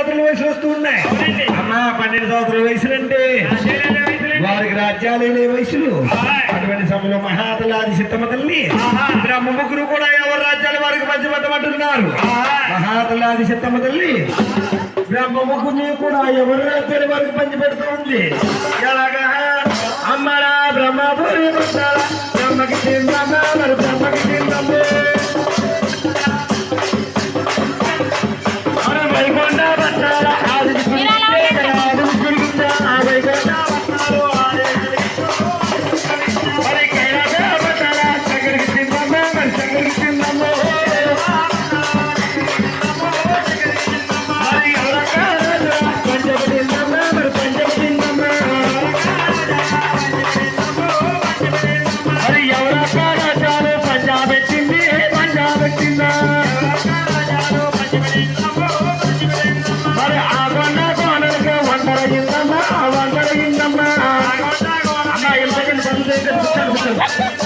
సంవత్సరాల వయసు వస్తూ ఉన్నాయి. అమ్మా 12 సంవత్సరాల వయసులంటే వారికి రాజ్యాలు లేని వయసులు. అటువంటి సమయంలో మహాతలాది చిత్తమ్మ తల్లి బ్రహ్మ ముగ్గురు కూడా ఎవరి రాజ్యాలు వారికి పంచిపెట్టమంటున్నారు. మహాతలాది చిత్తమ్మ తల్లి బ్రహ్మ ముగ్గురిని కూడా ఎవరి రాజ్యాలు వారికి పంచిపెడుతూ ఉంది. ఎలాగా అమ్మరా బ్రహ్మపురి బ్రహ్మకి తిందమ్మ మరి బ్రహ్మకి తిందమ్మ వైకుంఠ పట్టాల ఆది Thank you.